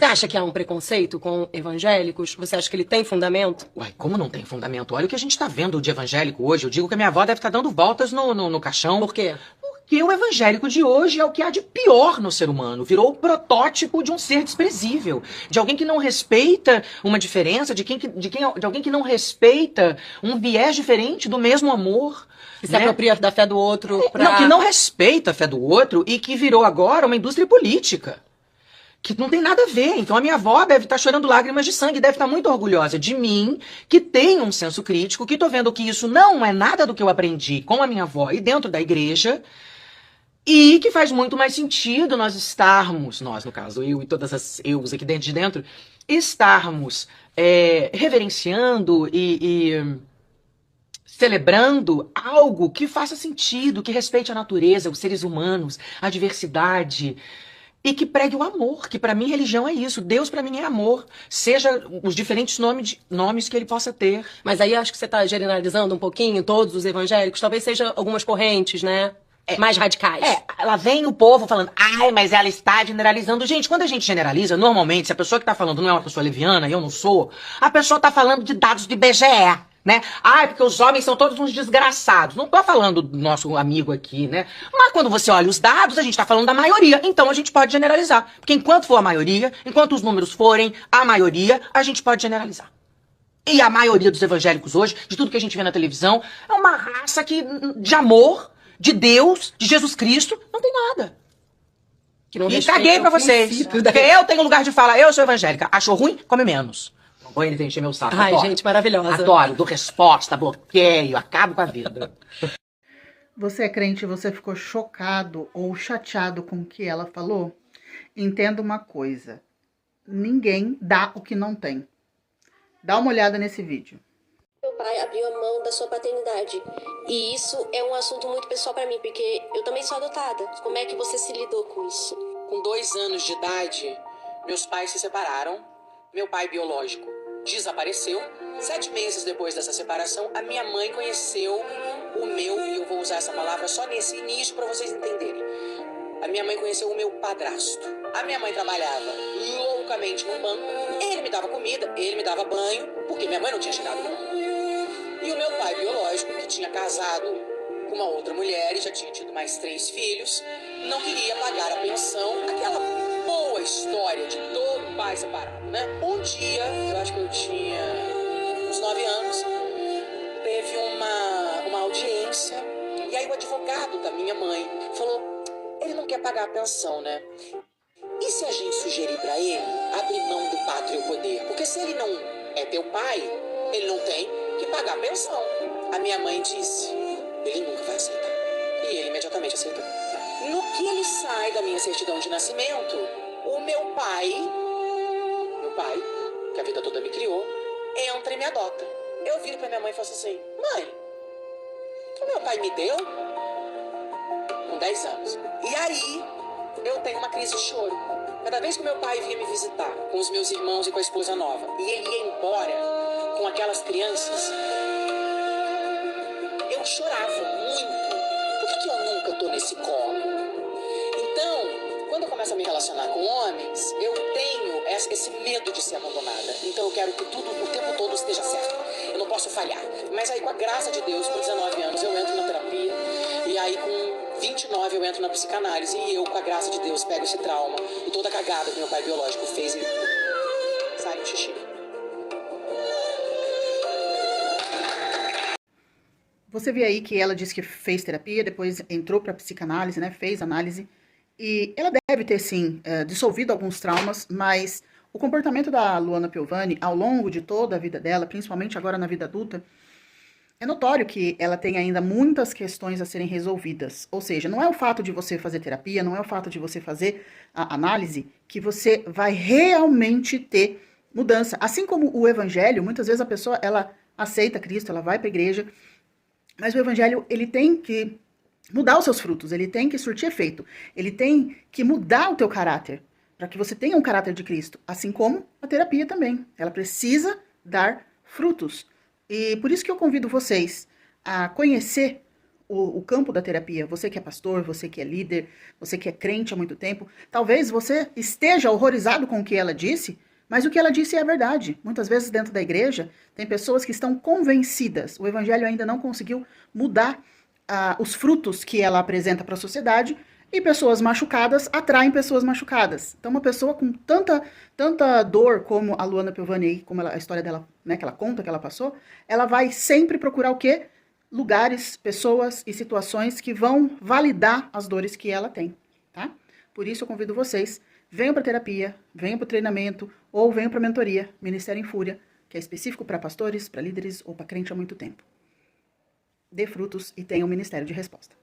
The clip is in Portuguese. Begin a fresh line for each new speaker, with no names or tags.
Você acha que há um preconceito com evangélicos? Você acha que ele tem fundamento?
Uai, como não tem fundamento? Olha o que a gente tá vendo de evangélico hoje. Eu digo que a minha avó deve estar dando voltas no caixão.
Por quê?
Porque o evangélico de hoje é o que há de pior no ser humano. Virou o protótipo de um ser desprezível. De alguém que não respeita uma diferença, de alguém que não respeita um viés diferente do mesmo amor.
Que se apropria da fé do outro pra...
Não, que não respeita a fé do outro e que virou agora uma indústria política. Que não tem nada a ver. Então a minha avó deve estar chorando lágrimas de sangue, deve estar muito orgulhosa de mim, que tenho um senso crítico, que tô vendo que isso não é nada do que eu aprendi com a minha avó e dentro da igreja, e que faz muito mais sentido nós estarmos, nós no caso, eu e todas as eus aqui dentro de dentro, estarmos reverenciando e celebrando algo que faça sentido, que respeite a natureza, os seres humanos, a diversidade... E que pregue o amor, que pra mim religião é isso. Deus pra mim é amor. Seja os diferentes nomes que ele possa ter.
Mas aí acho que você tá generalizando um pouquinho todos os evangélicos. Talvez seja algumas correntes, né? Mais radicais.
Lá vem o povo falando, ai, mas ela está generalizando. Gente, quando a gente generaliza, normalmente, se a pessoa que tá falando não é uma pessoa leviana, eu não sou, a pessoa tá falando de dados do IBGE. Né? Ah, é porque os homens são todos uns desgraçados. Não tô falando do nosso amigo aqui, né? Mas quando você olha os dados, a gente tá falando da maioria. Então a gente pode generalizar. Porque enquanto for a maioria, enquanto os números forem a maioria, a gente pode generalizar. E a maioria dos evangélicos hoje, de tudo que a gente vê na televisão, é uma raça que, de amor, de Deus, de Jesus Cristo, não tem nada.
Que não
E caguei pra vocês. Porque eu tenho lugar de fala, eu sou evangélica. Achou ruim? Come menos. Ou ele tem que encher meu saco.
Ai,
adoro.
gente, maravilhosa.
Adoro, dou resposta, bloqueio, acabo com a vida.
Você é crente e você ficou chocado ou chateado com o que ela falou? Entenda uma coisa. Ninguém dá o que não tem. Dá uma olhada nesse vídeo.
Meu pai abriu a mão da sua paternidade. E isso é um assunto muito pessoal pra mim, porque eu também sou adotada. Como é que você se lidou com isso?
Com 2 anos de idade, meus pais se separaram. Meu pai biológico desapareceu. 7 meses depois dessa separação, a minha mãe conheceu o meu, e eu vou usar essa palavra só nesse início para vocês entenderem. A minha mãe conheceu o meu padrasto. A minha mãe trabalhava loucamente num banco. Ele me dava comida, ele me dava banho, porque minha mãe não tinha chegado no mundo. E o meu pai biológico, que tinha casado com uma outra mulher e já tinha tido mais 3 filhos, não queria pagar a pensão, aquela boa história de todo pai separado, né? Um dia, eu acho que eu tinha uns 9 anos, teve uma audiência, e aí o advogado da minha mãe falou, ele não quer pagar a pensão, né? E se a gente sugerir pra ele abrir mão do pátrio poder? Porque se ele não é teu pai, ele não tem que pagar a pensão. A minha mãe disse, ele nunca vai aceitar. E ele imediatamente aceitou. No que ele sai da minha certidão de nascimento, o meu pai, que a vida toda me criou, entra e me adota. Eu viro pra minha mãe e faço assim, mãe, o meu pai me deu com 10 anos. E aí, eu tenho uma crise de choro. Cada vez que meu pai vinha me visitar, com os meus irmãos e com a esposa nova, e ele ia embora com aquelas crianças, eu chorava muito. Por que eu nunca tô nesse colo? Então, quando eu começo a me relacionar com homens, eu tenho esse medo de ser abandonada. Então eu quero que tudo, o tempo todo, esteja certo. Eu não posso falhar. Mas aí, com a graça de Deus, com 19 anos, eu entro na terapia. E aí, com 29, eu entro na psicanálise. E eu, com a graça de Deus, pego esse trauma e toda a cagada que meu pai biológico fez e sai no xixi.
Você vê aí que ela disse que fez terapia, depois entrou para psicanálise, né? Fez análise. E ela deve ter, sim, dissolvido alguns traumas, mas o comportamento da Luana Piovani, ao longo de toda a vida dela, principalmente agora na vida adulta, é notório que ela tem ainda muitas questões a serem resolvidas. Ou seja, não é o fato de você fazer terapia, não é o fato de você fazer a análise que você vai realmente ter mudança. Assim como o evangelho, muitas vezes a pessoa, ela aceita Cristo, ela vai para a igreja, mas o evangelho, ele tem que mudar os seus frutos, ele tem que surtir efeito, ele tem que mudar o teu caráter, para que você tenha um caráter de Cristo, assim como a terapia também, ela precisa dar frutos. E por isso que eu convido vocês a conhecer o campo da terapia, você que é pastor, você que é líder, você que é crente há muito tempo, talvez você esteja horrorizado com o que ela disse, mas o que ela disse é a verdade. Muitas vezes dentro da igreja tem pessoas que estão convencidas, o evangelho ainda não conseguiu mudar os frutos que ela apresenta para a sociedade, e pessoas machucadas atraem pessoas machucadas. Então uma pessoa com tanta dor como a Luana Piovani, como a história dela, né, que ela conta que ela passou, ela vai sempre procurar o quê? Lugares, pessoas e situações que vão validar as dores que ela tem, tá? Por isso eu convido vocês, venham para terapia, venham para o treinamento ou venham para a mentoria Ministério em Fúria, que é específico para pastores, para líderes ou para crente há muito tempo. Dê frutos e tenha um ministério de resposta.